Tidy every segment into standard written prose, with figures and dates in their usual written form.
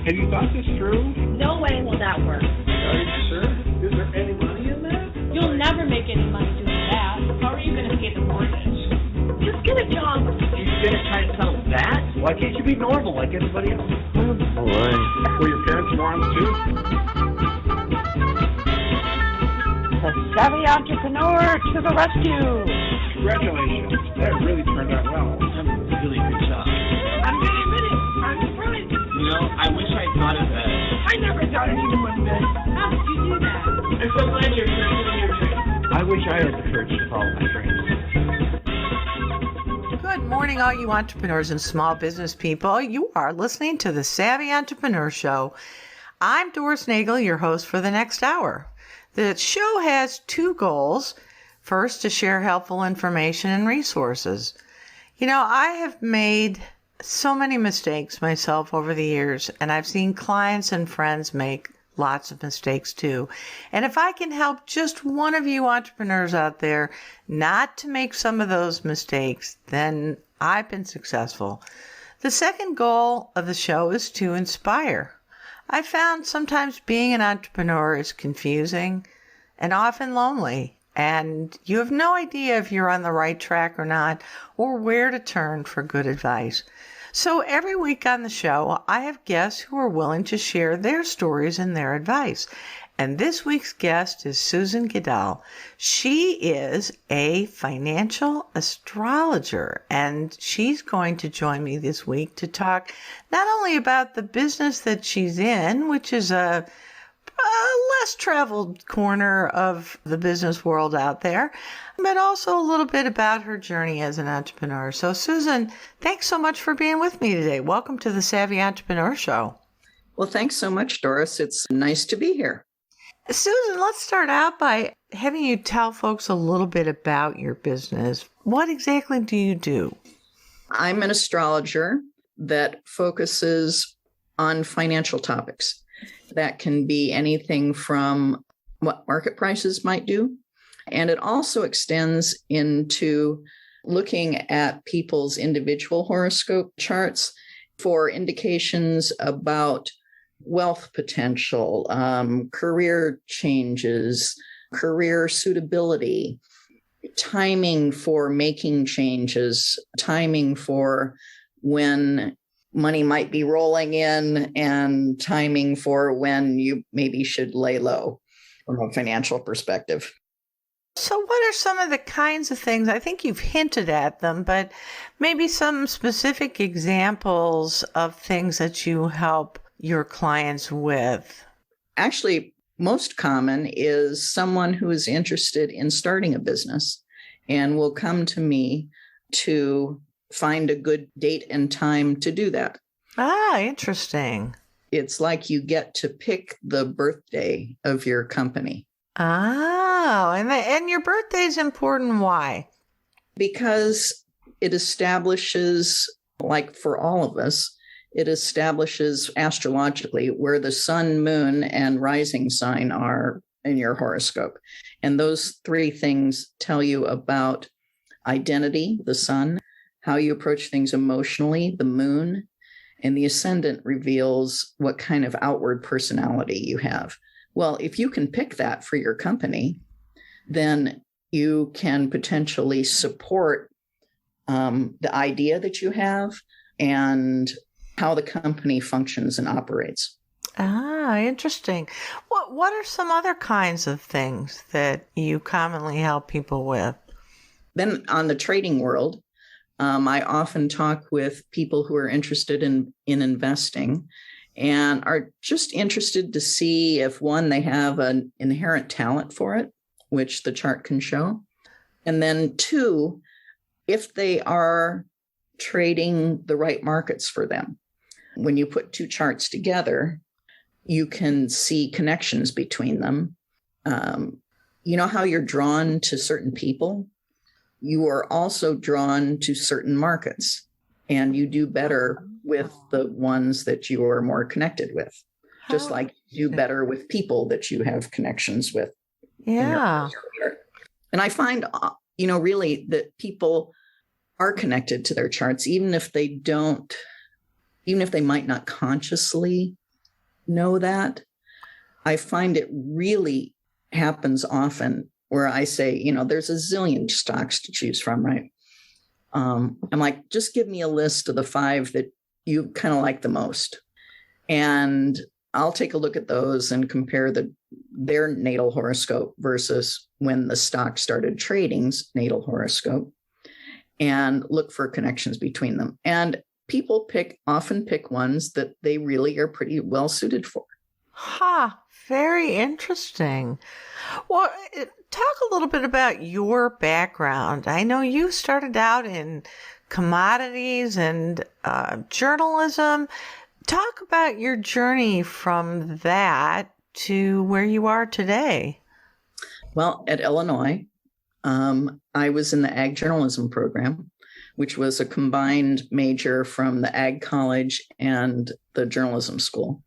Have you thought this through? No way will that work. Are you sure? Is there any money in that? You'll never make any money doing that. How are you going to pay the mortgage? Just get a job. You're going to try to sell that? Why can't you be normal like everybody else? All right. Were your parents morons too? The savvy entrepreneur to the rescue. Congratulations. That really turned out well. Really good job. I'm going to admit it. I'm surprised. You know, I wish I thought of that. I never thought anyone would. How did you do that? I'm so glad you're pursuing your dreams. I wish I had the courage to follow my dreams. Good morning, all you entrepreneurs and small business people. You are listening to the Savvy Entrepreneur Show. I'm Doris Nagel, your host for the next hour. The show has two goals. First, to share helpful information and resources. You know, I have made so many mistakes myself over the years, and I've seen clients and friends make lots of mistakes too. And if I can help just one of you entrepreneurs out there not to make some of those mistakes, then I've been successful. The second goal of the show is to inspire. I found sometimes being an entrepreneur is confusing and often lonely, and you have no idea if you're on the right track or not, or where to turn for good advice. So every week on the show, I have guests who are willing to share their stories and their advice. And this week's guest is Susan Gidel. She is a financial astrologer, and she's going to join me this week to talk not only about the business that she's in, which is a less traveled corner of the business world out there, but also a little bit about her journey as an entrepreneur. So Susan, thanks so much for being with me today. Welcome to the Savvy Entrepreneur Show. Well, thanks so much, Doris. It's nice to be here. Susan, let's start out by having you tell folks a little bit about your business. What exactly do you do? I'm an astrologer that focuses on financial topics. That can be anything from what market prices might do. And it also extends into looking at people's individual horoscope charts for indications about wealth potential, career changes, career suitability, timing for making changes, timing for when money might be rolling in, and timing for when you maybe should lay low from a financial perspective. So what are some of the kinds of things, I think you've hinted at them, but maybe some specific examples of things that you help your clients with? Actually, most common is someone who is interested in starting a business and will come to me to find a good date and time to do that. Ah, interesting. It's like you get to pick the birthday of your company. Oh, and your birthday is important. Why? Because it establishes, like for all of us, it establishes astrologically where the sun, moon, and rising sign are in your horoscope. And those three things tell you about identity, the sun, how you approach things emotionally, the moon, and the ascendant reveals what kind of outward personality you have. Well, if you can pick that for your company, then you can potentially support the idea that you have and how the company functions and operates. Ah, interesting. What are some other kinds of things that you commonly help people with? Then on the trading world, I often talk with people who are interested in investing and are just interested to see if, one, they have an inherent talent for it, which the chart can show. And then two, if they are trading the right markets for them. When you put two charts together, you can see connections between them. You know how you're drawn to certain people? You are also drawn to certain markets, and you do better with the ones that you are more connected with, just like you do better with people that you have connections with. Yeah. And I find, really that people are connected to their charts, even if they might not consciously know that. I find it really happens often where I say, there's a zillion stocks to choose from, right? I'm like, just give me a list of the 5 that you kind of like the most. And I'll take a look at those and compare their natal horoscope versus when the stock started trading's natal horoscope, and look for connections between them. And people often pick ones that they really are pretty well suited for. Very interesting. Well, talk a little bit about your background. I know you started out in commodities and journalism. Talk about your journey from that to where you are today. Well, at Illinois, I was in the ag journalism program, which was a combined major from the ag college and the journalism school.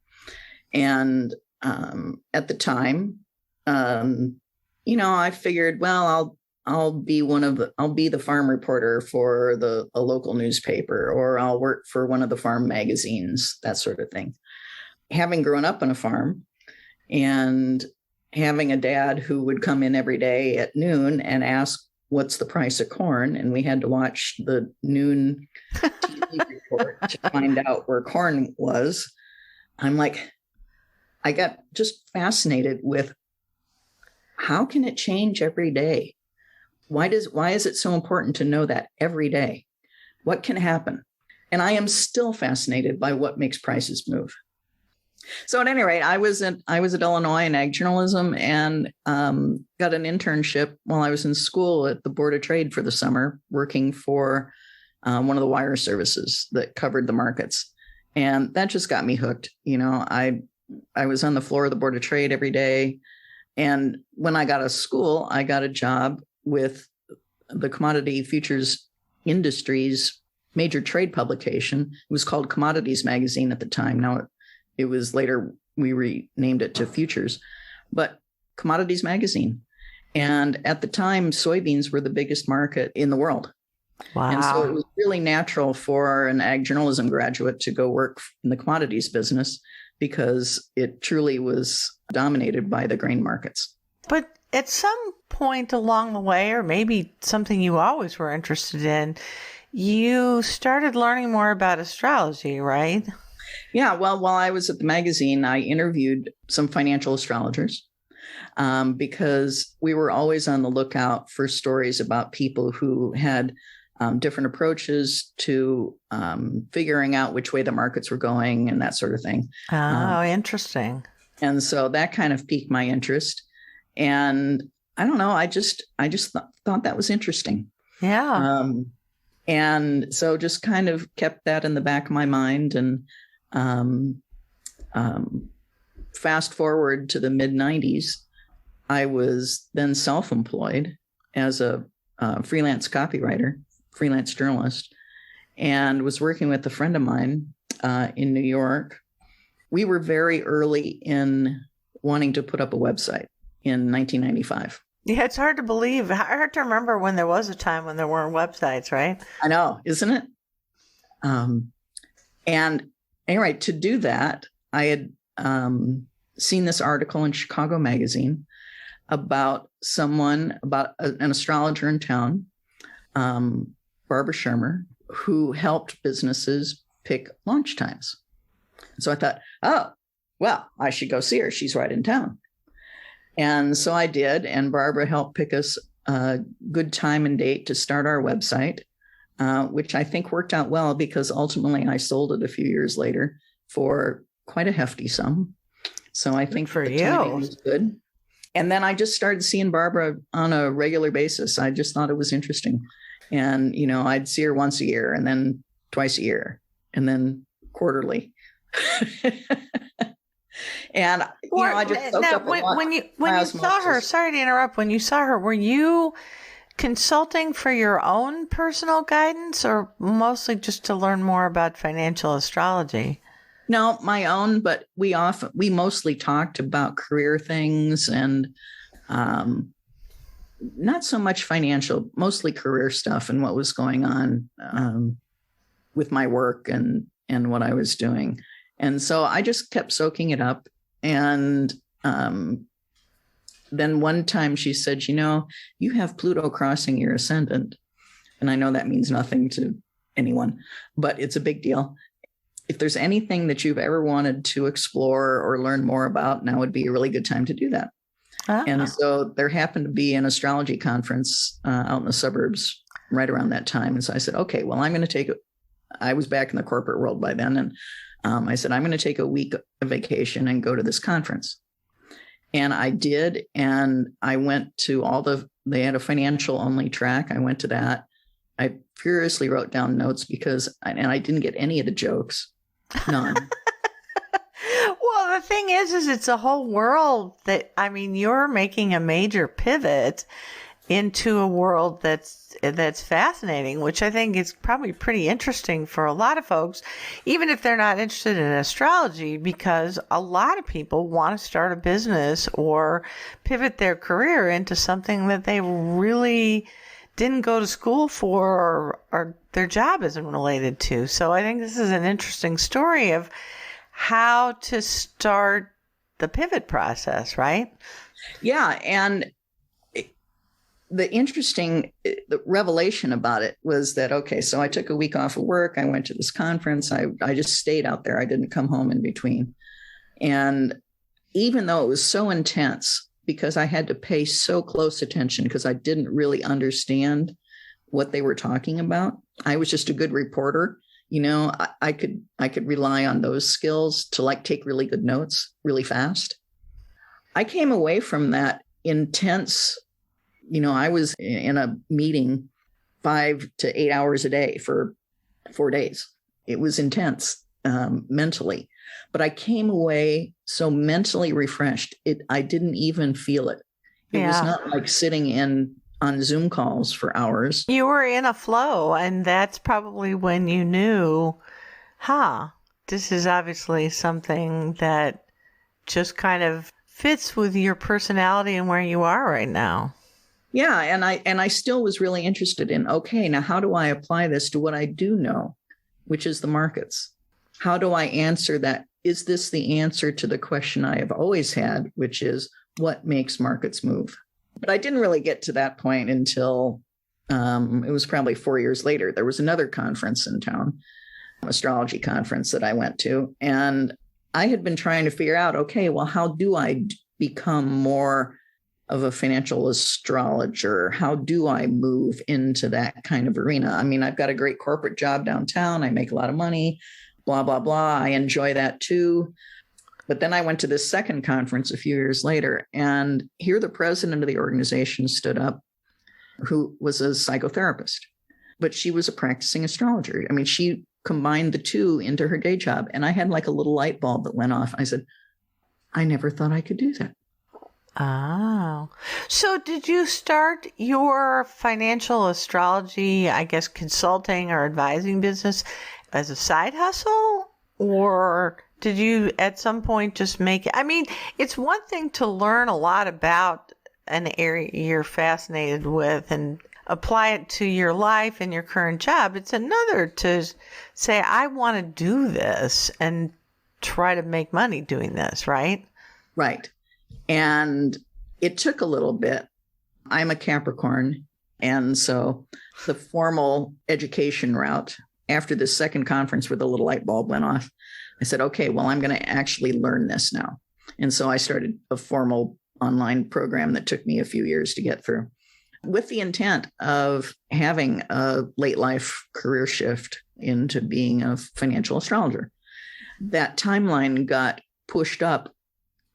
And at the time, I figured, well, I'll be the farm reporter for a local newspaper, or I'll work for one of the farm magazines, that sort of thing. Having grown up on a farm and having a dad who would come in every day at noon and ask, what's the price of corn? And we had to watch the noon TV report to find out where corn was. I'm like, I got just fascinated with how can it change every day? Why is it so important to know that every day? What can happen? And I am still fascinated by what makes prices move. So at any rate, I was at Illinois in ag journalism and got an internship while I was in school at the Board of Trade for the summer, working for one of the wire services that covered the markets. And that just got me hooked. I was on the floor of the Board of Trade every day. And when I got out of school, I got a job with the commodity futures industry's major trade publication. It was called Commodities magazine at the time. Now it was later, we renamed it to Futures, but Commodities magazine. And at the time, soybeans were the biggest market in the world. Wow. And so it was really natural for an ag journalism graduate to go work in the commodities business because it truly was dominated by the grain markets. But at some point along the way, or maybe something you always were interested in, you started learning more about astrology, right? Yeah, well, while I was at the magazine, I interviewed some financial astrologers because we were always on the lookout for stories about people who had different approaches to figuring out which way the markets were going and that sort of thing. Oh, interesting. And so that kind of piqued my interest. And I don't know, I just thought that was interesting. Yeah. And so just kind of kept that in the back of my mind. And fast forward to the mid-90s, I was then self-employed as a freelance copywriter, freelance journalist, and was working with a friend of mine in New York. We were very early in wanting to put up a website in 1995. Yeah, it's hard to believe. Hard to remember when there was a time when there weren't websites, right? I know, isn't it? And anyway, to do that, I had seen this article in Chicago Magazine about an astrologer in town, Barbara Shermer, who helped businesses pick launch times. So I thought, oh, well, I should go see her. She's right in town. And so I did. And Barbara helped pick us a good time and date to start our website, which I think worked out well because ultimately I sold it a few years later for quite a hefty sum. So I think for the timing was good. And then I just started seeing Barbara on a regular basis. I just thought it was interesting. And, I'd see her once a year and then twice a year and then quarterly. And, I just soaked up a lot. When you saw her, sorry to interrupt, when you saw her, were you consulting for your own personal guidance or mostly just to learn more about financial astrology? No, my own, but we mostly talked about career things and not so much financial, mostly career stuff and what was going on with my work and what I was doing. And so I just kept soaking it up. And then one time she said, you have Pluto crossing your ascendant. And I know that means nothing to anyone, but it's a big deal. If there's anything that you've ever wanted to explore or learn more about, now would be a really good time to do that. Ah. And so there happened to be an astrology conference out in the suburbs right around that time. And so I said, okay, well, I'm going to take I was back in the corporate world by then. And I said, I'm going to take a week of vacation and go to this conference. And I did. And I went to they had a financial only track. I went to that. I furiously wrote down notes because I didn't get any of the jokes. None. Well, the thing is it's a whole world you're making a major pivot into a world that's fascinating, which I think is probably pretty interesting for a lot of folks, even if they're not interested in astrology, because a lot of people want to start a business or pivot their career into something that they really didn't go to school for or their job isn't related to. So I think this is an interesting story of how to start the pivot process, right? Yeah. And the revelation about it was that, okay, so I took a week off of work. I went to this conference. I just stayed out there. I didn't come home in between. And even though it was so intense, because I had to pay so close attention because I didn't really understand what they were talking about. I was just a good reporter. I could rely on those skills to take really good notes really fast. I came away from that intense, I was in a meeting 5 to 8 hours a day for 4 days. It was intense mentally. But I came away so mentally refreshed. I didn't even feel it. It was not like sitting on Zoom calls for hours. You were in a flow, and that's probably when you knew, this is obviously something that just kind of fits with your personality and where you are right now. Yeah, and I still was really interested in, okay, now how do I apply this to what I do know, which is the markets? How do I answer that? Is this the answer to the question I have always had, which is what makes markets move? But I didn't really get to that point until it was probably 4 years later. There was another conference in town, astrology conference that I went to. And I had been trying to figure out, okay, well, how do I become more of a financial astrologer? How do I move into that kind of arena? I mean, I've got a great corporate job downtown. I make a lot of money, blah, blah, blah. I enjoy that too. But then I went to this second conference a few years later, and here the president of the organization stood up, who was a psychotherapist, but she was a practicing astrologer. I mean, she combined the two into her day job. And I had like a little light bulb that went off. I said, I never thought I could do that. Oh, so did you start your financial astrology, I guess, consulting or advising business as a side hustle? Or did you at some point just make it? I mean, it's one thing to learn a lot about an area you're fascinated with and apply it to your life and your current job. It's another to say, I want to do this and try to make money doing this, right? Right. And it took a little bit. I'm a Capricorn. And so the formal education route, after the second conference where the little light bulb went off, I said, okay, well, I'm going to actually learn this now. And so I started a formal online program that took me a few years to get through, with the intent of having a late life career shift into being a financial astrologer. That timeline got pushed up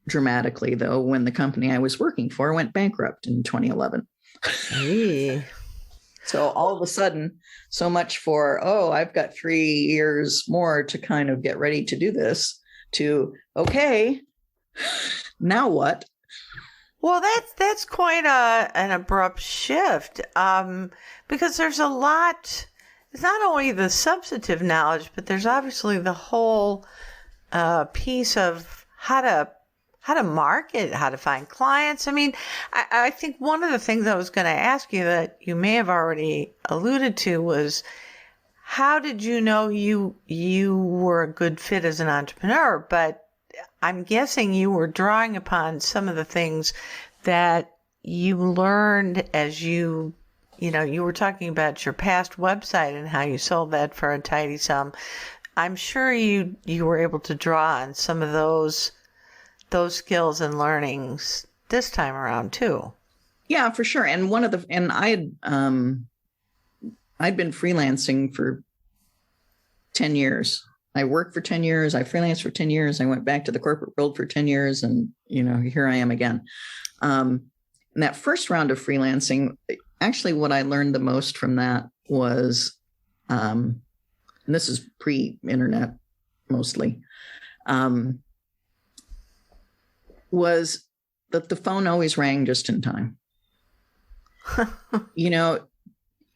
dramatically, though, when the company I was working for went bankrupt in 2011. Hey. So all of a sudden, so much for, I've got 3 years more to kind of get ready to do this, to, okay, now what? Well, that's quite an abrupt shift, because there's a lot. It's not only the substantive knowledge, but there's obviously the whole piece of how to market, how to find clients. I mean, I think one of the things I was going to ask you that you may have already alluded to was how did you know you were a good fit as an entrepreneur? But I'm guessing you were drawing upon some of the things that you learned as you were talking about your past website and how you sold that for a tidy sum. I'm sure you were able to draw on some of those skills and learnings this time around too. Yeah, for sure. And I'd been freelancing for 10 years. I worked for 10 years. I freelanced for 10 years. I went back to the corporate world for 10 years. And, here I am again. In that first round of freelancing, actually what I learned the most from that was, and this is pre-internet mostly, was that the phone always rang just in time.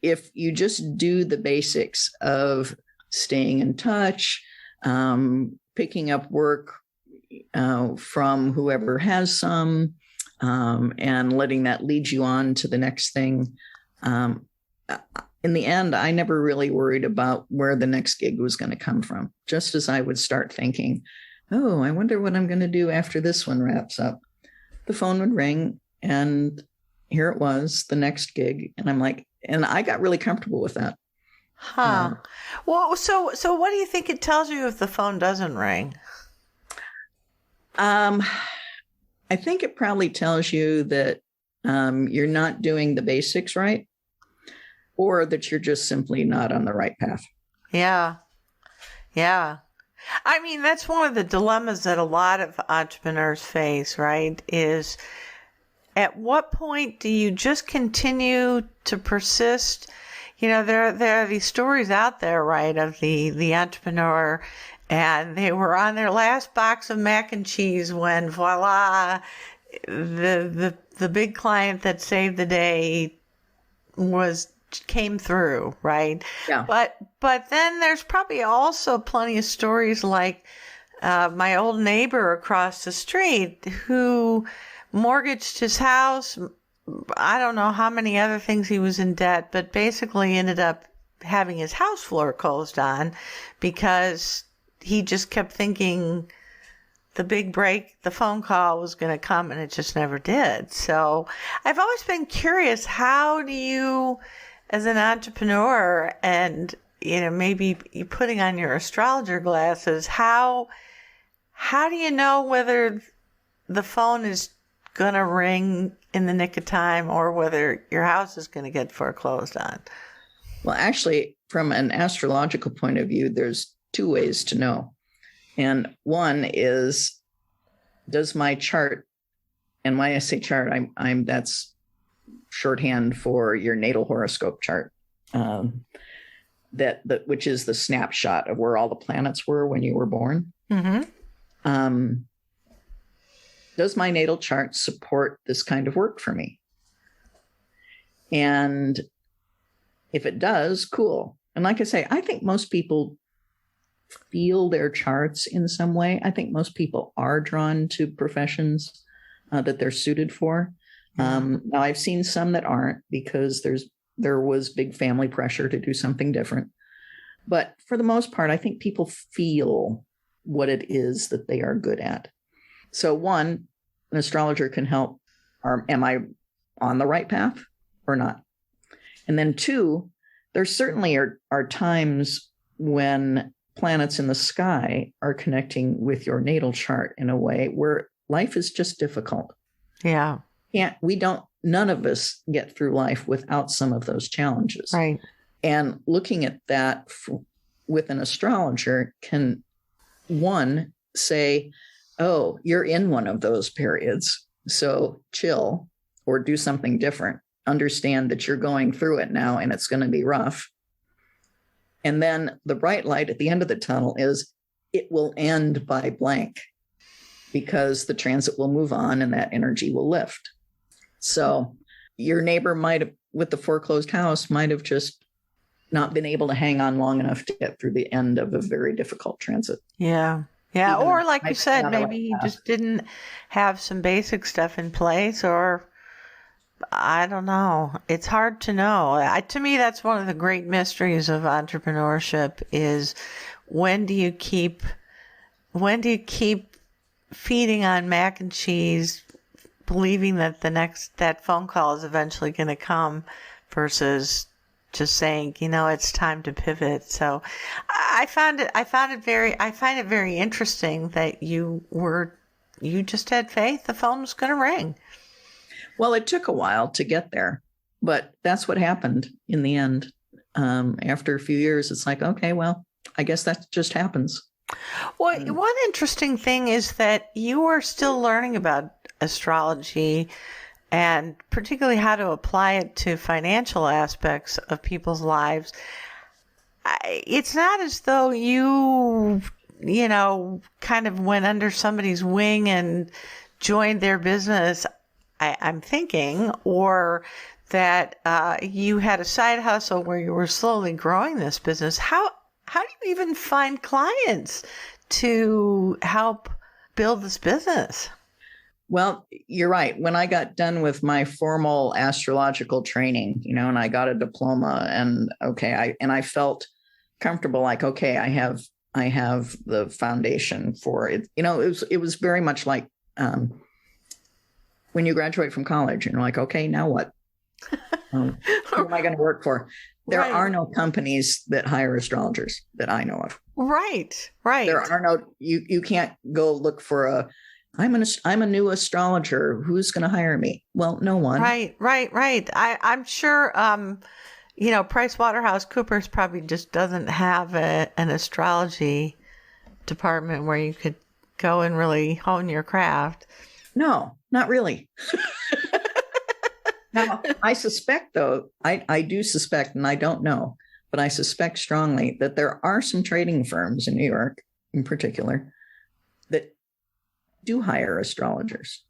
If you just do the basics of staying in touch, picking up work from whoever has some, and letting that lead you on to the next thing. In the end, I never really worried about where the next gig was going to come from. Just as I would start thinking, oh, I wonder what I'm going to do after this one wraps up, the phone would ring and here it was, the next gig. And I'm like, and I got really comfortable with that. Huh. Well, so what do you think it tells you if the phone doesn't ring? I think it probably tells you that you're not doing the basics right, or that you're just simply not on the right path. Yeah. Yeah. I mean, that's one of the dilemmas that a lot of entrepreneurs face, right? Is at what point do you just continue to persist? There are these stories out there, right, of the entrepreneur, and they were on their last box of mac and cheese when voila, the big client that saved the day came through, right? Yeah. But then there's probably also plenty of stories like my old neighbor across the street who mortgaged his house. I don't know how many other things he was in debt, but basically ended up having his house floor closed on because he just kept thinking the big break, the phone call was going to come, and it just never did. So I've always been curious, how do you, as an entrepreneur, and maybe you putting on your astrologer glasses, how do you know whether the phone is going to ring in the nick of time or whether your house is going to get foreclosed on? Well, actually, from an astrological point of view, there's two ways to know. And one is, does my chart, and when I say chart, I'm that's shorthand for your natal horoscope chart, which is the snapshot of where all the planets were when you were born. Mm-hmm. Does my natal chart support this kind of work for me? And if it does, cool. And like I say, I think most people feel their charts in some way. I think most people are drawn to professions that they're suited for. Now, I've seen some that aren't because there was big family pressure to do something different. But for the most part, I think people feel what it is that they are good at. So one, an astrologer can help. Am I on the right path or not? And then two, there certainly are times when planets in the sky are connecting with your natal chart in a way where life is just difficult. Yeah. None of us get through life without some of those challenges. Right. And looking at that with an astrologer can, one, say, oh, you're in one of those periods, so chill or do something different. Understand that you're going through it now and it's going to be rough. And then the bright light at the end of the tunnel is it will end by blank because the transit will move on and that energy will lift. So your neighbor with the foreclosed house, might have just not been able to hang on long enough to get through the end of a very difficult transit. Yeah. Yeah. Or like you said, maybe he just didn't have some basic stuff in place, or I don't know. It's hard to know. To me, that's one of the great mysteries of entrepreneurship is when do you keep feeding on mac and cheese, believing that that phone call is eventually going to come versus just saying, it's time to pivot. So I find it very interesting that you just had faith the phone was going to ring. Well, it took a while to get there, but that's what happened in the end. After a few years, it's like, okay, well, I guess that just happens. Well, one interesting thing is that you are still learning about astrology and particularly how to apply it to financial aspects of people's lives. It's not as though you kind of went under somebody's wing and joined their business, I'm thinking, or that you had a side hustle where you were slowly growing this business. How do you even find clients to help build this business? Well, you're right. When I got done with my formal astrological training, and I got a diploma, and I felt comfortable, like, okay, I have the foundation for it. It was very much like when you graduate from college and you're like, okay, now what? Who am I going to work for? There are no companies that hire astrologers that I know of. Right. There are no, you can't go look for I'm a new astrologer. Who's going to hire me? Well, no one. Right. I'm sure, PricewaterhouseCoopers probably just doesn't have an astrology department where you could go and really hone your craft. No, not really. Now, I suspect, though, I do suspect, and I don't know, but I suspect strongly that there are some trading firms in New York, in particular, that do hire astrologers.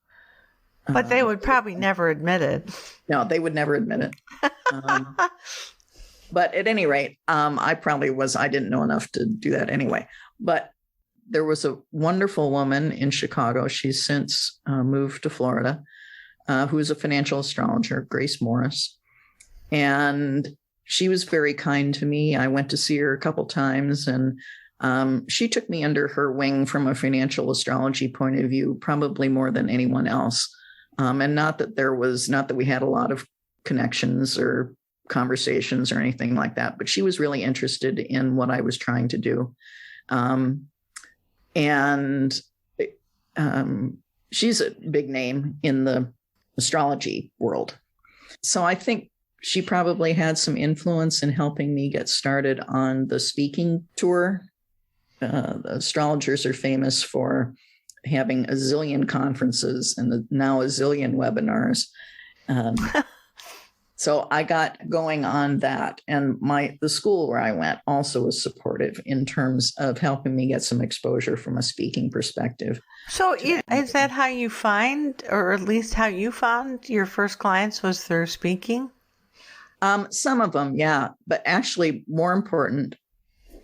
But they would probably never admit it. No, they would never admit it. But at any rate, I didn't know enough to do that anyway. But there was a wonderful woman in Chicago. She's since moved to Florida. Who is a financial astrologer, Grace Morris. And she was very kind to me. I went to see her a couple times, and she took me under her wing from a financial astrology point of view, probably more than anyone else. And not that we had a lot of connections or conversations or anything like that, but she was really interested in what I was trying to do. And she's a big name in the astrology world. So I think she probably had some influence in helping me get started on the speaking tour. The astrologers are famous for having a zillion conferences and now a zillion webinars. So I got going on that. And the school where I went also was supportive in terms of helping me get some exposure from a speaking perspective. So is that how you find, or at least how you found your first clients, was through speaking? Some of them, yeah. But actually, more important,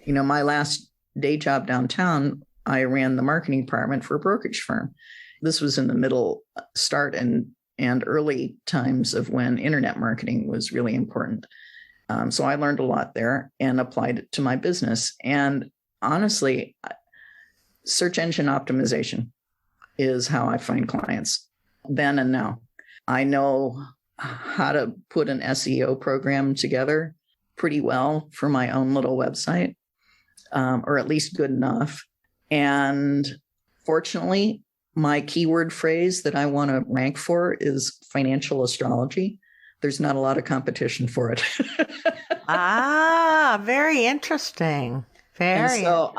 my last day job downtown, I ran the marketing department for a brokerage firm. This was in the middle start and early times of when internet marketing was really important. So I learned a lot there and applied it to my business. And honestly, search engine optimization is how I find clients then and now. I know how to put an SEO program together pretty well for my own little website, or at least good enough. And fortunately, my keyword phrase that I want to rank for is financial astrology. There's not a lot of competition for it. Very interesting. Very. And so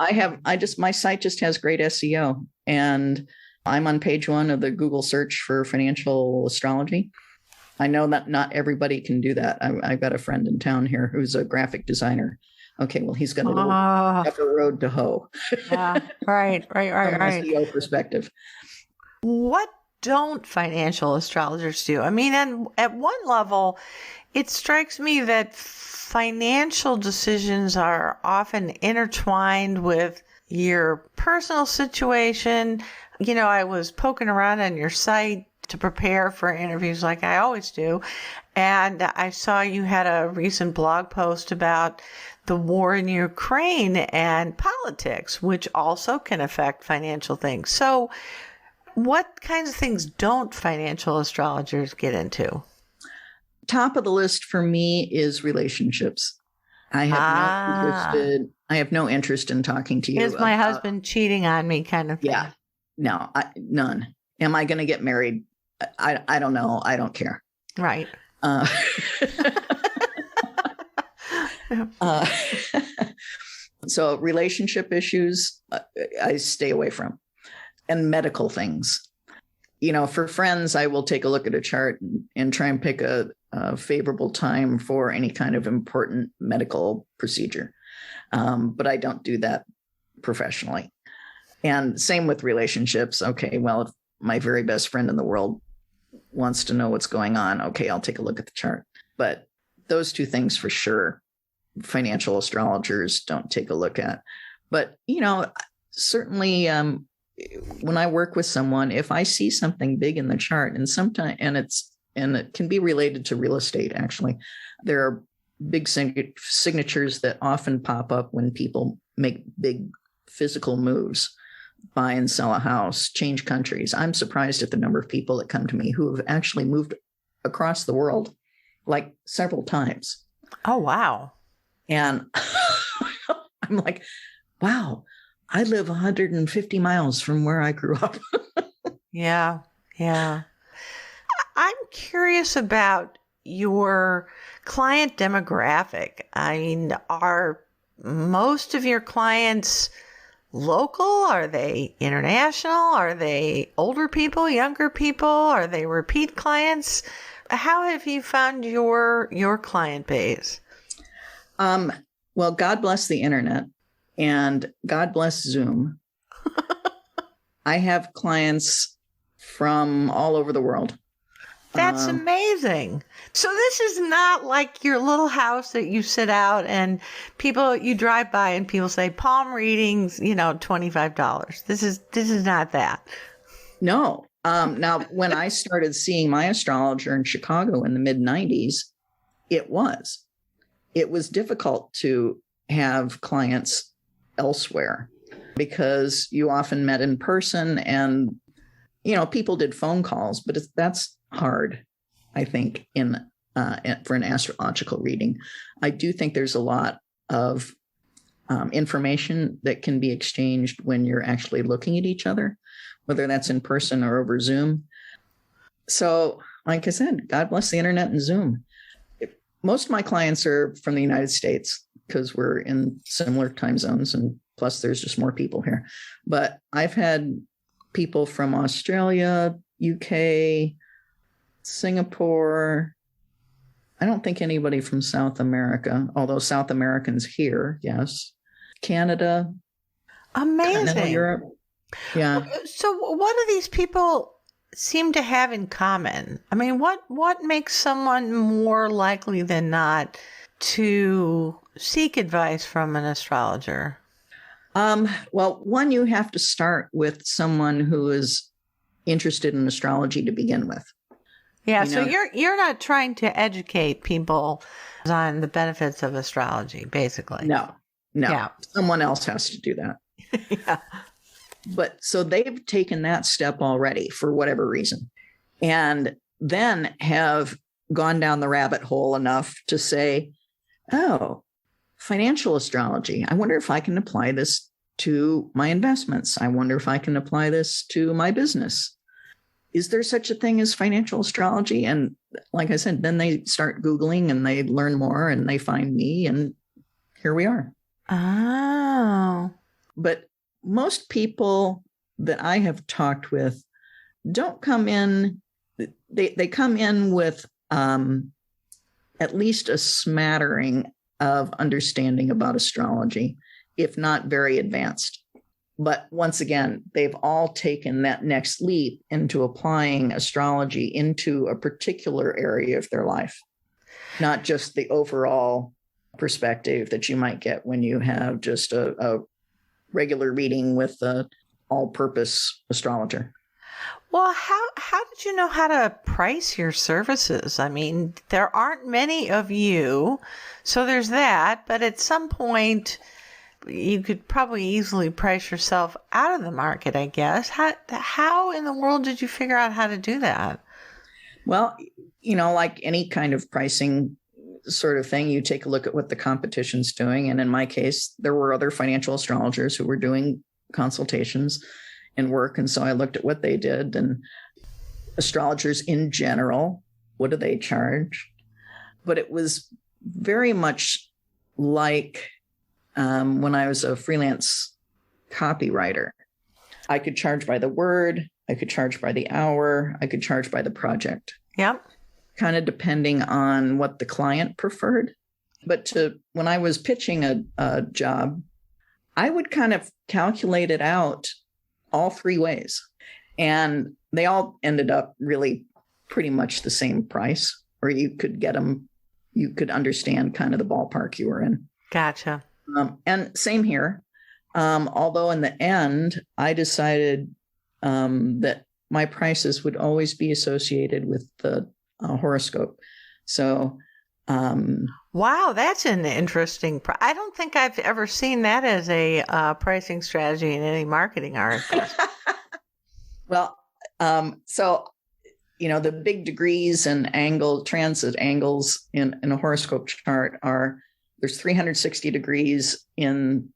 my site just has great SEO, and I'm on page 1 of the Google search for financial astrology. I know that not everybody can do that. I've got a friend in town here who's a graphic designer. Okay, well, he's got a little tougher road to hoe. Yeah, right. From an SEO perspective. What don't financial astrologers do? I mean, at one level, it strikes me that financial decisions are often intertwined with your personal situation. I was poking around on your site to prepare for interviews like I always do. And I saw you had a recent blog post about the war in Ukraine and politics, which also can affect financial things. So what kinds of things don't financial astrologers get into? Top of the list for me is relationships. I have no interest in talking to you. Is my husband cheating on me kind of thing? Yeah. No, none. Am I going to get married? I don't know. I don't care. Right. So relationship issues, I stay away from, and medical things. For friends, I will take a look at a chart and try and pick a favorable time for any kind of important medical procedure. But I don't do that professionally. And same with relationships. Okay, well, if my very best friend in the world wants to know what's going on, okay, I'll take a look at the chart. But those two things for sure, financial astrologers don't take a look at. But, certainly when I work with someone, if I see something big in the chart and it can be related to real estate, actually, there are big signatures that often pop up when people make big physical moves, buy and sell a house, change countries. I'm surprised at the number of people that come to me who have actually moved across the world, like several times. Oh, wow. And I'm like, wow, I live 150 miles from where I grew up. Yeah. I'm curious about your client demographic. I mean, are most of your clients local? Are they international? Are they older people, younger people? Are they repeat clients? How have you found your client base? Well, God bless the internet and God bless Zoom. I have clients from all over the world. That's amazing. So this is not like your little house that you sit out and you drive by and people say palm readings, $25. This is not that. No. Now, when I started seeing my astrologer in Chicago in the mid-90s, it was difficult to have clients elsewhere because you often met in person and, people did phone calls, but that's hard, I think, for an astrological reading. I do think there's a lot of information that can be exchanged when you're actually looking at each other, whether that's in person or over Zoom. So, like I said, God bless the internet and Zoom. Most of my clients are from the United States because we're in similar time zones, and plus there's just more people here. But I've had people from Australia, UK, Singapore. I don't think anybody from South America, although South Americans here, yes. Canada. Amazing. Continental Europe. Yeah. So what do these people seem to have in common? I mean, what makes someone more likely than not to seek advice from an astrologer? Well, one, you have to start with someone who is interested in astrology to begin with. Yeah, so you're not trying to educate people on the benefits of astrology, basically. No. Yeah. Someone else has to do that. Yeah. But so they've taken that step already for whatever reason, and then have gone down the rabbit hole enough to say, oh, financial astrology. I wonder if I can apply this to my investments. I wonder if I can apply this to my business. Is there such a thing as financial astrology? And like I said, then they start Googling and they learn more and they find me, and here we are. Oh. But most people that I have talked with don't come in, they come in with at least a smattering of understanding about astrology, if not very advanced. But once again, they've all taken that next leap into applying astrology into a particular area of their life, not just the overall perspective that you might get when you have just a regular reading with an all-purpose astrologer. Well, how did you know how to price your services? I mean, there aren't many of you, so there's that, but at some point you could probably easily price yourself out of the market, I guess. How in the world did you figure out how to do that? Well, like any kind of pricing sort of thing, you take a look at what the competition's doing. And in my case, there were other financial astrologers who were doing consultations and work. And so I looked at what they did, and astrologers in general, what do they charge? But it was very much like when I was a freelance copywriter. I could charge by the word, I could charge by the hour, I could charge by the project. Yep. Kind of depending on what the client preferred. But when I was pitching a job, I would kind of calculate it out all three ways. And they all ended up really pretty much the same price, or you could get them, you could understand kind of the ballpark you were in. Gotcha. And same here. Although in the end, I decided that my prices would always be associated with the horoscope. So, wow, that's an interesting. I don't think I've ever seen that as a pricing strategy in any marketing article. Well, so the big degrees and transit angles in a horoscope chart there's 360 degrees in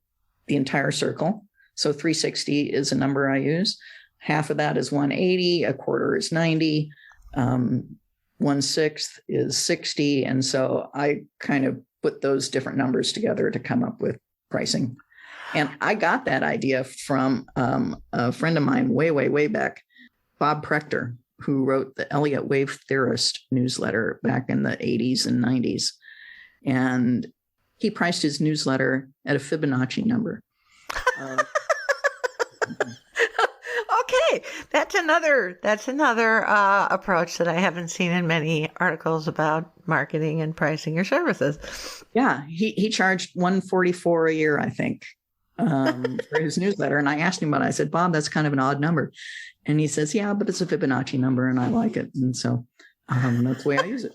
the entire circle. So 360 is a number I use. Half of that is 180, a quarter is 90, 1/6 is 60. And so I kind of put those different numbers together to come up with pricing. And I got that idea from a friend of mine way, way, way back, Bob Prechter, who wrote the Elliott Wave Theorist newsletter back in the 80s and 90s. And he priced his newsletter at a Fibonacci number. Okay, that's another approach that I haven't seen in many articles about marketing and pricing your services. Yeah, he charged $144 a year, I think, for his newsletter. And I asked him about it. I said, Bob, that's kind of an odd number. And he says, yeah, but it's a Fibonacci number and I like it. And so that's the way I use it.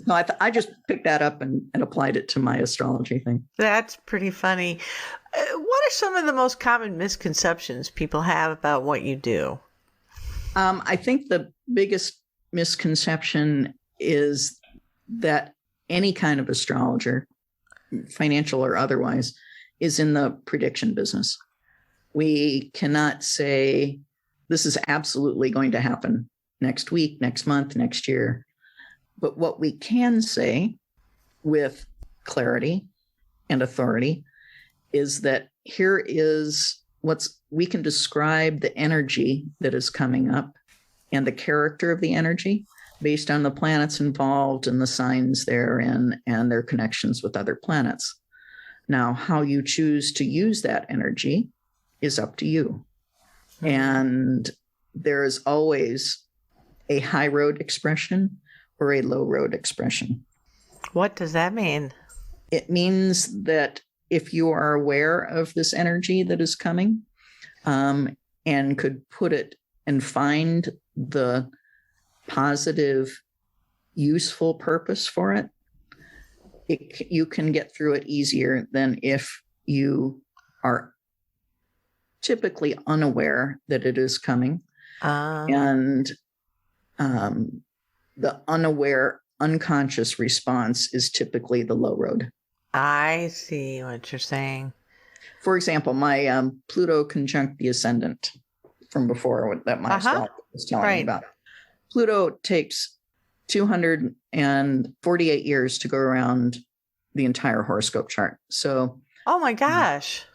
So I just picked that up and applied it to my astrology thing. That's pretty funny. What are some of the most common misconceptions people have about what you do? I think the biggest misconception is that any kind of astrologer, financial or otherwise, is in the prediction business. We cannot say this is absolutely going to happen next week, next month, next year. But what we can say with clarity and authority is that here is we can describe the energy that is coming up and the character of the energy based on the planets involved and the signs therein and their connections with other planets. Now, how you choose to use that energy is up to you. And there is always a high road expression or a low road expression. What does that mean? It means that if you are aware of this energy that is coming and could put it and find the positive, useful purpose for it, you can get through it easier than if you are typically unaware that it is coming. And the unaware, unconscious response is typically the low road. I see what you're saying. For example, my Pluto conjunct the ascendant from before that my astrologer was telling me about. Pluto takes 248 years to go around the entire horoscope chart. So, oh my gosh.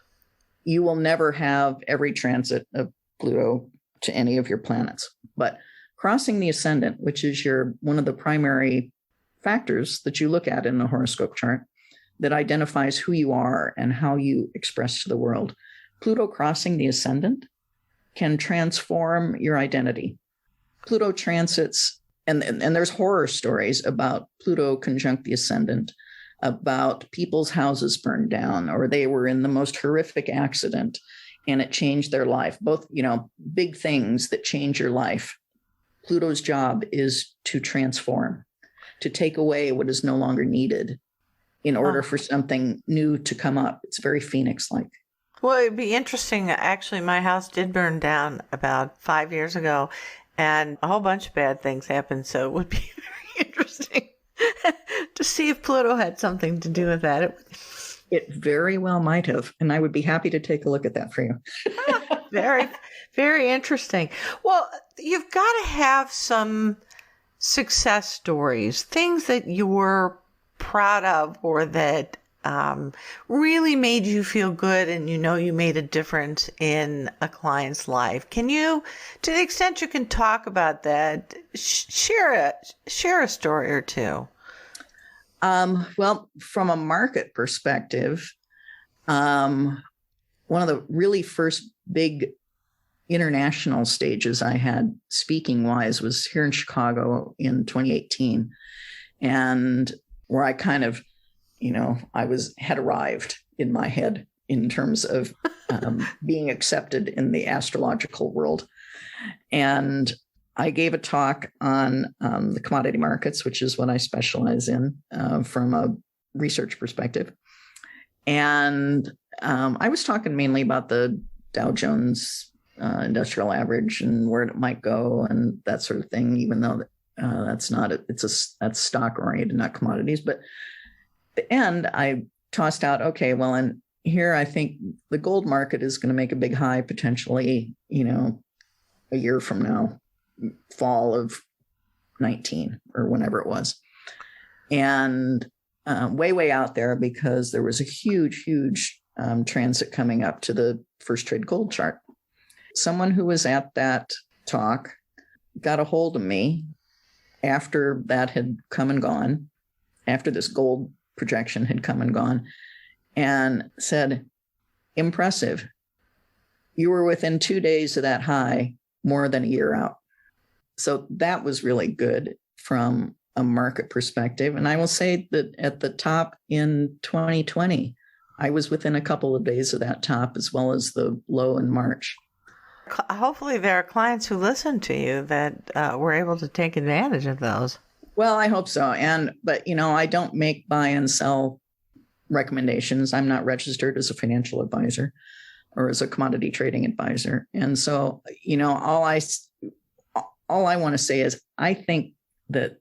You will never have every transit of Pluto to any of your planets. But crossing the ascendant, which is one of the primary factors that you look at in a horoscope chart that identifies who you are and how you express to the world. Pluto crossing the ascendant can transform your identity. Pluto transits, and there's horror stories about Pluto conjunct the ascendant, about people's houses burned down, or they were in the most horrific accident and it changed their life. Both, big things that change your life Pluto's job is to transform, to take away what is no longer needed in order for something new to come up. It's very Phoenix-like. Well, it'd be interesting. Actually, my house did burn down about 5 years ago, and a whole bunch of bad things happened. So it would be very interesting to see if Pluto had something to do with that. It very well might have, and I would be happy to take a look at that for you. Very, very interesting. Well, you've got to have some success stories, things that you were proud of or that really made you feel good and you know you made a difference in a client's life. Can you, to the extent you can talk about that, share a story or two? Well, from a market perspective, one of the really first big international stages I had speaking wise was here in Chicago in 2018. And where I kind of, had arrived in my head in terms of being accepted in the astrological world. And I gave a talk on the commodity markets, which is what I specialize in from a research perspective. And I was talking mainly about the Dow Jones industrial average and where it might go and that sort of thing, even though that's stock oriented, not commodities. But at the end, I tossed out, okay, well, and here I think the gold market is going to make a big high potentially, a year from now, fall of 19 or whenever it was. And way out there, because there was a huge transit coming up to the first trade gold chart. Someone who was at that talk got a hold of me after that had come and gone, after this gold projection had come and gone, and said, impressive. You were within 2 days of that high more than a year out. So that was really good from a market perspective. And I will say that at the top in 2020, I was within a couple of days of that top as well as the low in March. Hopefully there are clients who listen to you that were able to take advantage of those. Well, I hope so. But I don't make buy and sell recommendations. I'm not registered as a financial advisor or as a commodity trading advisor. And so, all I want to say is I think that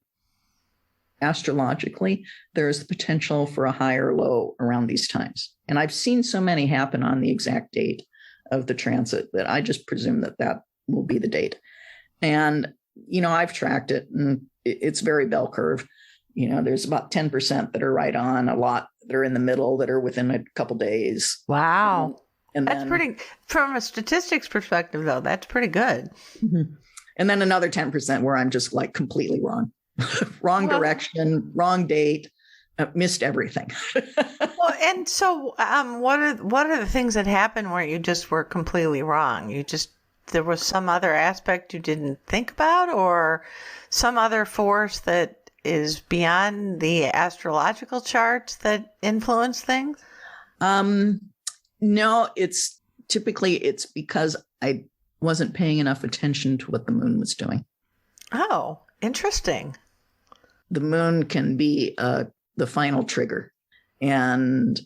astrologically, there is the potential for a higher low around these times. And I've seen so many happen on the exact date of the transit that I just presume that will be the date. And, I've tracked it and it's very bell curve. There's about 10% that are right on, a lot that are in the middle that are within a couple days. Wow. And that's pretty, from a statistics perspective, though, that's pretty good. Mm-hmm. And then another 10% where I'm just like completely wrong, direction, wrong date, missed everything. Well, and so what are the things that happened where you just were completely wrong? There was some other aspect you didn't think about, or some other force that is beyond the astrological charts that influence things? No, it's because I wasn't paying enough attention to what the moon was doing. Oh, interesting. The moon can be the final trigger. And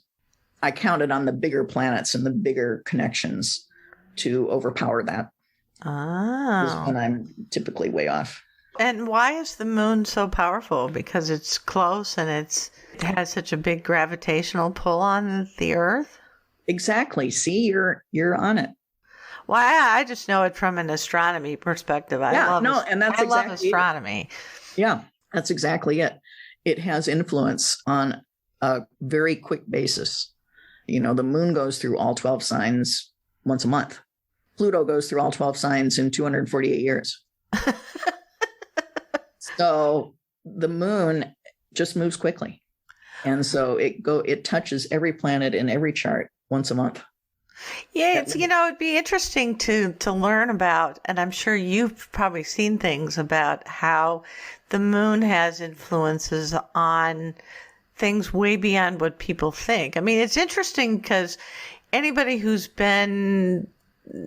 I counted on the bigger planets and the bigger connections to overpower that. Oh. And I'm typically way off. And why is the moon so powerful? Because it's close and it has such a big gravitational pull on the Earth? Exactly. See, you're on it. Well, I just know it from an astronomy perspective. I love astronomy. It. Yeah, that's exactly it. It has influence on a very quick basis. The moon goes through all 12 signs once a month. Pluto goes through all 12 signs in 248 years. So the moon just moves quickly. And so it touches every planet in every chart once a month. Yeah, it'd be interesting to learn about, and I'm sure you've probably seen things about how the moon has influences on things way beyond what people think. I mean, it's interesting because anybody who's been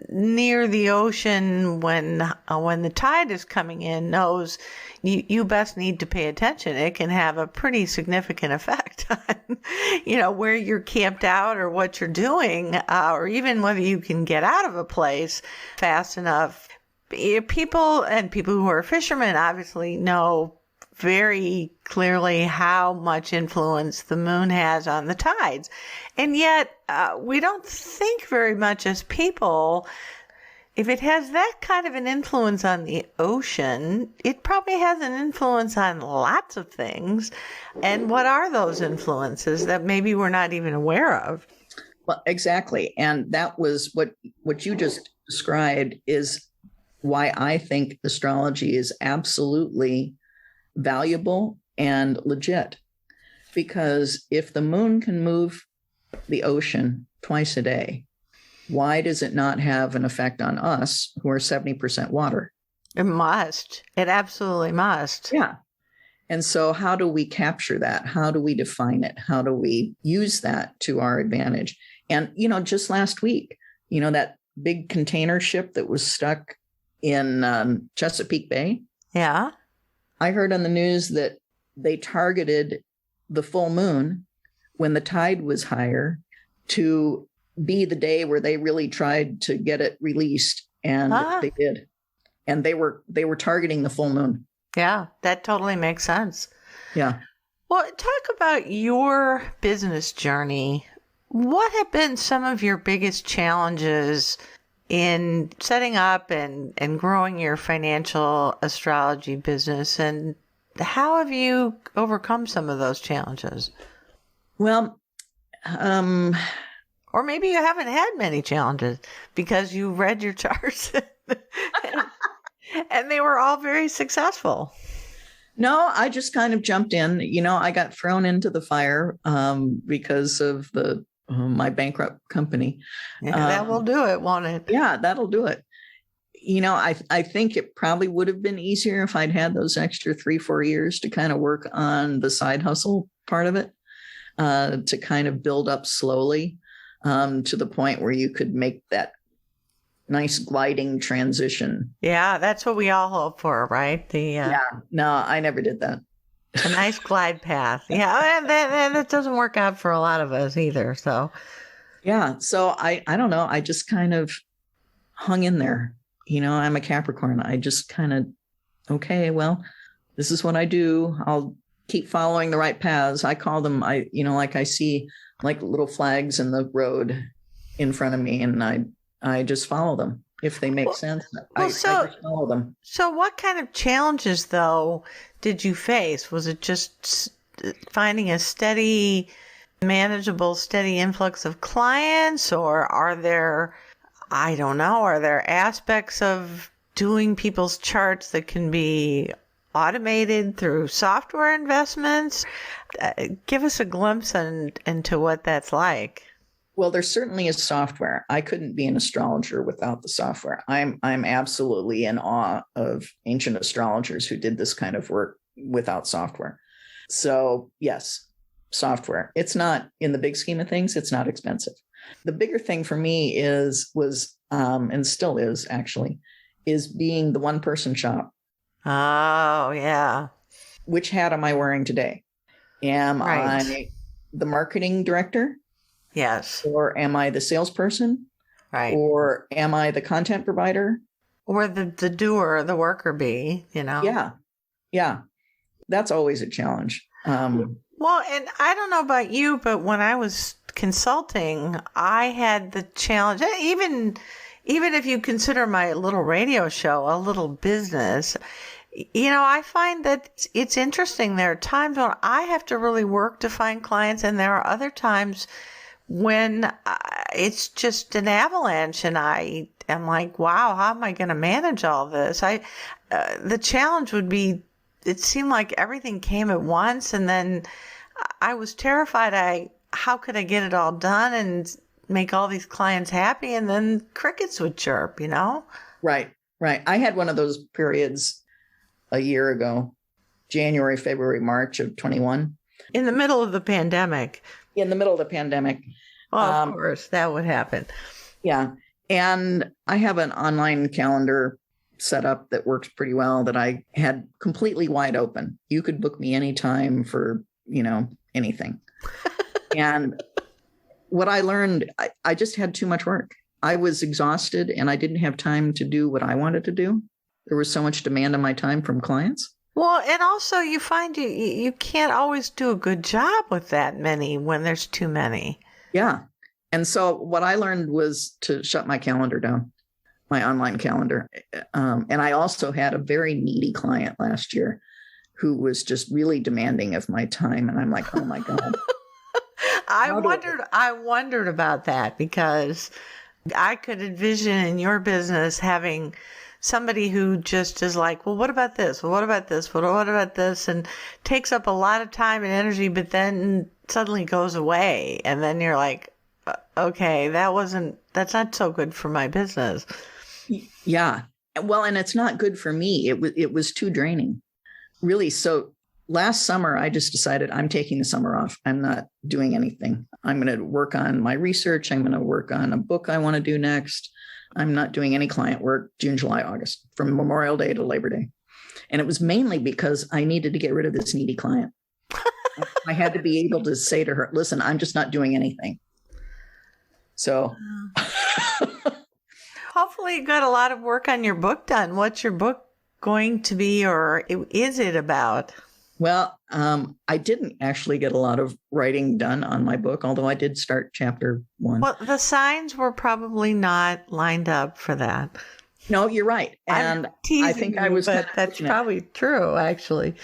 near the ocean when the tide is coming in knows you best need to pay attention. It can have a pretty significant effect on, where you're camped out or what you're doing, or even whether you can get out of a place fast enough. People who are fishermen obviously know very clearly how much influence the moon has on the tides. And yet, we don't think very much as people. If it has that kind of an influence on the ocean, it probably has an influence on lots of things. And what are those influences that maybe we're not even aware of? Well, exactly. And that was what you just described is why I think astrology is absolutely valuable and legit. Because if the moon can move the ocean twice a day, why does it not have an effect on us who are 70% water? It must. It absolutely must. Yeah. And so how do we capture that? How do we define it? How do we use that to our advantage? And, just last week, that big container ship that was stuck in Chesapeake Bay. Yeah. I heard on the news that they targeted the full moon when the tide was higher to be the day where they really tried to get it released. And they did. And they were targeting the full moon. Yeah, that totally makes sense. Yeah. Well, talk about your business journey. What have been some of your biggest challenges in setting up and growing your financial astrology business? And how have you overcome some of those challenges? Well, or maybe you haven't had many challenges because you read your charts and they were all very successful. No, I just kind of jumped in. I got thrown into the fire because of my bankrupt company. Yeah, that will do it, won't it? Yeah, that'll do it. I think it probably would have been easier if I'd had those extra 3-4 years to kind of work on the side hustle part of it, to kind of build up slowly to the point where you could make that nice gliding transition. Yeah, that's what we all hope for, right? No, I never did that. A nice glide path. Yeah, and that doesn't work out for a lot of us either. So, yeah. So I don't know. I just kind of hung in there. I'm a Capricorn. I just kind of, okay, well, this is what I do. I'll keep following the right paths. I call them, like I see like little flags in the road in front of me, and I just follow them. If they make sense, I just follow them. So what kind of challenges, though, did you face? Was it just finding a steady, manageable, steady influx of clients? Or are there aspects of doing people's charts that can be automated through software investments? Give us a glimpse into what that's like. Well, there certainly is software. I couldn't be an astrologer without the software. I'm absolutely in awe of ancient astrologers who did this kind of work without software. So yes, software. It's not, in the big scheme of things, it's not expensive. The bigger thing for me was and still is actually, is being the one person shop. Oh, yeah. Which hat am I wearing today? Am I the marketing director? Yes. Or am I the salesperson? Right. Or am I the content provider? Or the doer, the worker bee, Yeah. Yeah. That's always a challenge. Well, and I don't know about you, but when I was consulting, I had the challenge, even if you consider my little radio show a little business, I find that it's interesting. There are times when I have to really work to find clients, and there are other times when it's just an avalanche, and I am like, wow, how am I going to manage all this? The challenge would be, it seemed like everything came at once, and then I was terrified. How could I get it all done and make all these clients happy? And then crickets would chirp, Right. I had one of those periods a year ago, January, February, March of 21. In the middle of the pandemic. Well, of course, that would happen. Yeah. And I have an online calendar set up that works pretty well that I had completely wide open. You could book me anytime for, anything. And what I learned, I just had too much work. I was exhausted and I didn't have time to do what I wanted to do. There was so much demand on my time from clients. Well, and also you find you can't always do a good job with that many when there's too many. Yeah. And so what I learned was to shut my calendar down, my online calendar. And I also had a very needy client last year who was just really demanding of my time. And I'm like, oh my God. I wondered about that because I could envision in your business having somebody who just is like, well, what about this? Well, what about this? Well, what about this? And takes up a lot of time and energy, but then suddenly goes away. And then you're like, okay, that's not so good for my business. Yeah. Well, and it's not good for me. It was too draining, really. So last summer, I just decided I'm taking the summer off. I'm not doing anything. I'm going to work on my research. I'm going to work on a book I want to do next. I'm not doing any client work June, July, August, from Memorial Day to Labor Day. And it was mainly because I needed to get rid of this needy client. I had to be able to say to her, listen, I'm just not doing anything. So hopefully you got a lot of work on your book done. What's your book going to be, or is it about? Well, I didn't actually get a lot of writing done on my book, although I did start chapter 1. Well, the signs were probably not lined up for that. No, you're right. And I think I was. But that's probably true, actually.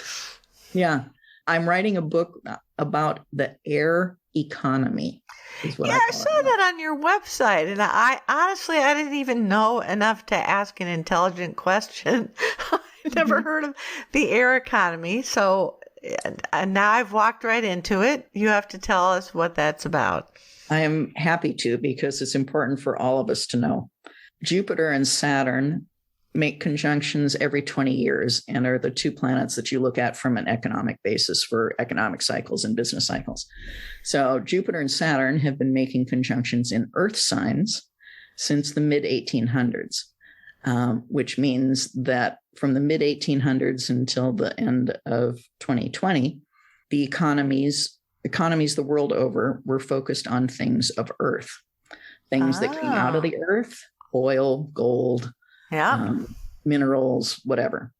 Yeah. I'm writing a book about the air economy. I saw that on your website. And I honestly didn't even know enough to ask an intelligent question. I never heard of the air economy. So and now I've walked right into it. You have to tell us what that's about. I am happy to, because it's important for all of us to know. Jupiter and Saturn make conjunctions every 20 years and are the two planets that you look at from an economic basis for economic cycles and business cycles. So Jupiter and Saturn have been making conjunctions in Earth signs since the mid-1800s, which means that from the mid-1800s until the end of 2020, the economies the world over were focused on things of Earth, things that came out of the Earth, oil, gold, minerals, whatever,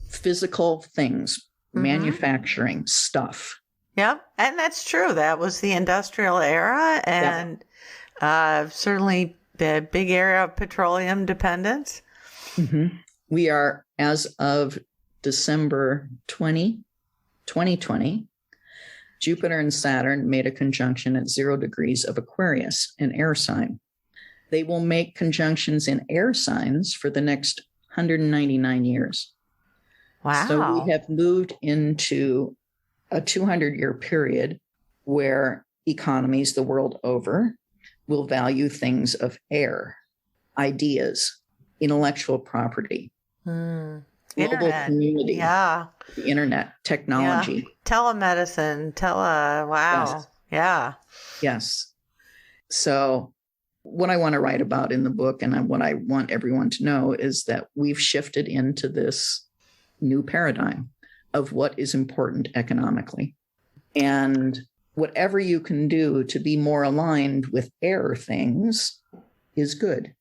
physical things, manufacturing stuff. Yep. And that's true. That was the industrial era, and certainly the big area of petroleum dependence. Mm-hmm. We are, as of December 2020, Jupiter and Saturn made a conjunction at 0 degrees of Aquarius, an air sign. They will make conjunctions in air signs for the next 199 years. Wow. So we have moved into a 200-year period where economies the world over will value things of air, ideas, intellectual property, global internet. community, the internet, technology. Telemedicine, wow. Yes. Yeah. Yes. So what I want to write about in the book, and what I want everyone to know, is that we've shifted into this new paradigm of what is important economically. And whatever you can do to be more aligned with air things is good.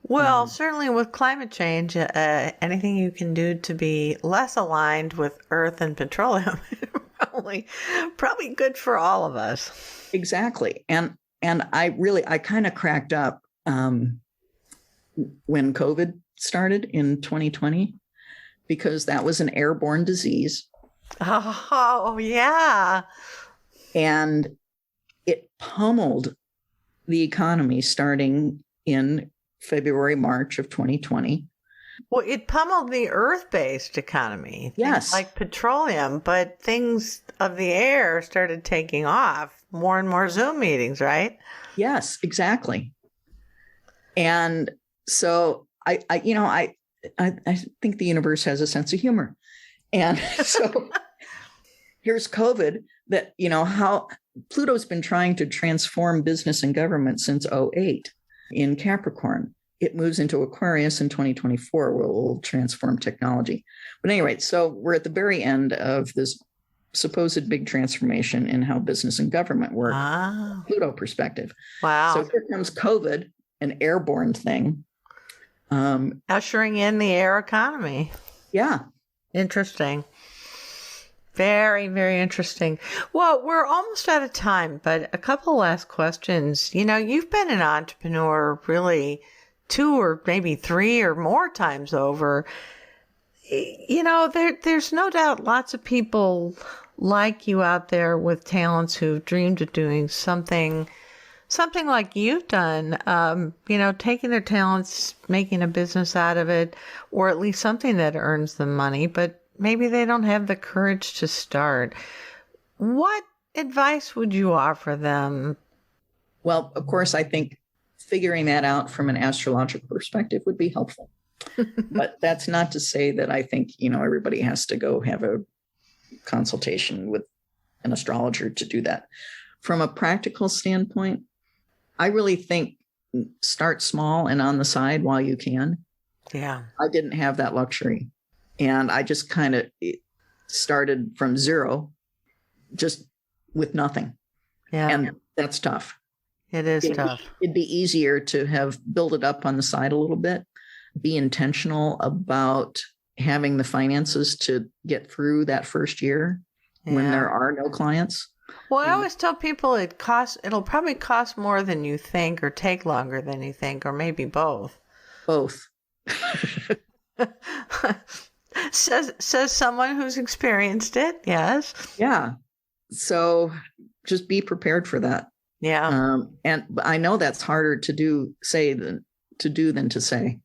Well, certainly with climate change, anything you can do to be less aligned with Earth and petroleum probably good for all of us. Exactly. And I kind of cracked up when COVID started in 2020, because that was an airborne disease. Oh, yeah. And it pummeled the economy starting in February, March of 2020. Well, it pummeled the Earth-based economy. Yes. Like petroleum, but things of the air started taking off. More and more Zoom meetings, right? Yes, exactly. And so I think the universe has a sense of humor. And so here's COVID that, how Pluto's been trying to transform business and government since 2008. in Capricorn. It moves into Aquarius in 2024, where it will transform technology. But anyway, so we're at the very end of this supposed big transformation in how business and government work, Pluto perspective. Wow. So here comes COVID, an airborne thing. Ushering in the air economy. Yeah. Interesting. Very, very interesting. Well, we're almost out of time, but a couple last questions. You've been an entrepreneur really 2 or maybe 3 or more times over. There's no doubt lots of people like you out there with talents who've dreamed of doing something like you've done, taking their talents, making a business out of it, or at least something that earns them money, but maybe they don't have the courage to start. What advice would you offer them? Well, of course, I think figuring that out from an astrological perspective would be helpful. But that's not to say that I think, everybody has to go have a consultation with an astrologer to do that. From a practical standpoint, I really think start small and on the side while you can. Yeah. I didn't have that luxury. And I just kind of started from zero, just with nothing. Yeah. And that's tough. It is tough. It'd be easier to have built it up on the side a little bit, be intentional about having the finances to get through that first year when there are no clients. Well, I always tell people it'll probably cost more than you think, or take longer than you think, or maybe both. Both. says someone who's experienced it. Yes. Yeah. So just be prepared for that. Yeah. And I know that's harder to do than to say.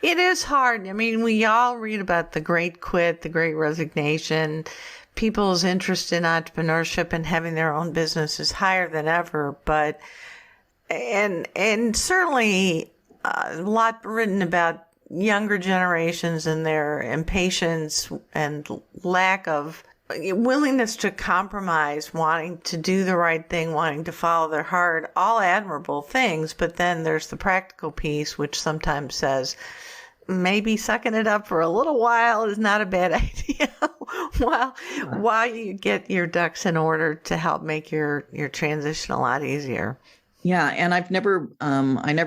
It is hard. I mean, we all read about the great quit, the great resignation. People's interest in entrepreneurship and having their own business is higher than ever. But, and certainly a lot written about younger generations and their impatience and lack of willingness to compromise, wanting to do the right thing, wanting to follow their heart, all admirable things. But then there's the practical piece, which sometimes says maybe sucking it up for a little while is not a bad idea while you get your ducks in order to help make your transition a lot easier. Yeah. And I never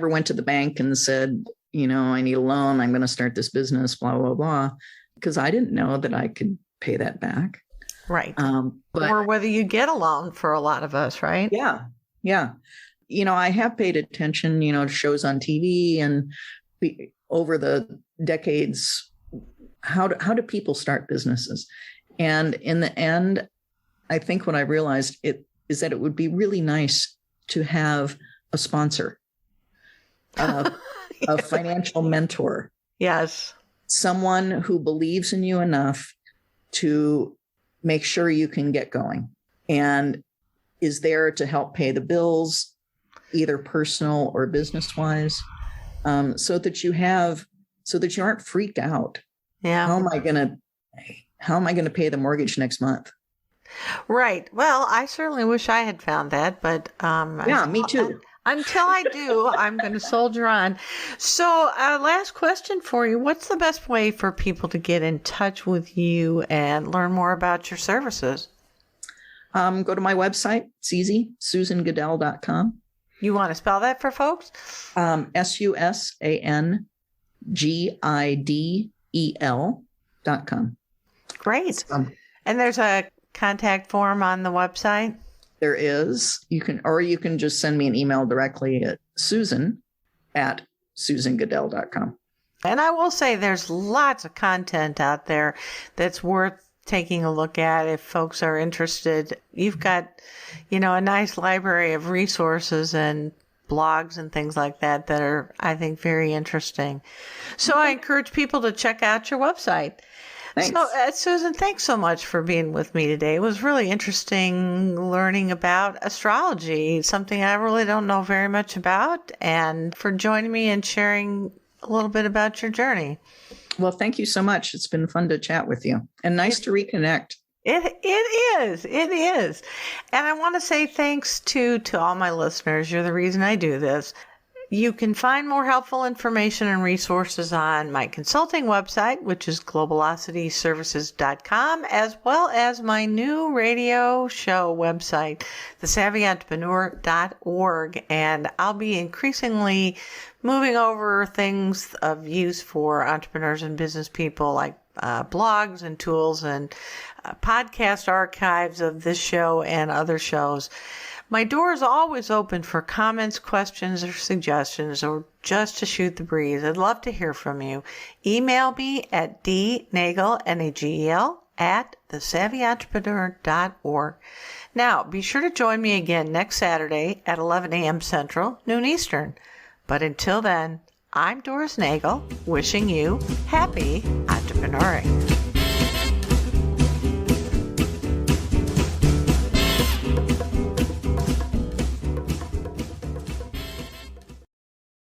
went to the bank and said, I need a loan. I'm going to start this business, blah, blah, blah, because I didn't know that I could pay that back. Right. Or whether you get a loan for a lot of us, right? Yeah. Yeah. I have paid attention, to shows on TV and over the decades, how do people start businesses? And in the end, I think what I realized is that it would be really nice to have a sponsor, a financial mentor. Yes. Someone who believes in you enough to make sure you can get going and is there to help pay the bills, either personal or business wise, so that you aren't freaked out. Yeah. How am I going to pay the mortgage next month? Right. Well, I certainly wish I had found that, but yeah, me too. Until I do, I'm going to soldier on. So, last question for you. What's the best way for people to get in touch with you and learn more about your services? Go to my website. It's easy, susangidel.com. You want to spell that for folks? SUSANGIDEL.com. Great. And there's a contact form on the website? There is. You can just send me an email directly at susan@susangidel.com. And I will say there's lots of content out there that's worth taking a look at if folks are interested. You've got, a nice library of resources and blogs and things like that are, I think, very interesting. So I encourage people to check out your website. Thanks. So, Susan, thanks so much for being with me today. It was really interesting learning about astrology, something I really don't know very much about, and for joining me and sharing a little bit about your journey. Well, thank you so much. It's been fun to chat with you and nice to reconnect. It is. And I want to say thanks to all my listeners. You're the reason I do this. You can find more helpful information and resources on my consulting website, which is globalocityservices.com, as well as my new radio show website, thesavvyentrepreneur.org. And I'll be increasingly moving over things of use for entrepreneurs and business people, like blogs and tools and podcast archives of this show and other shows. My door is always open for comments, questions, or suggestions, or just to shoot the breeze. I'd love to hear from you. Email me at dnagel, N-A-G-E-L, at thesavvyentrepreneur.org. Now, be sure to join me again next Saturday at 11 a.m. Central, noon Eastern. But until then, I'm Doris Nagel, wishing you happy entrepreneuring.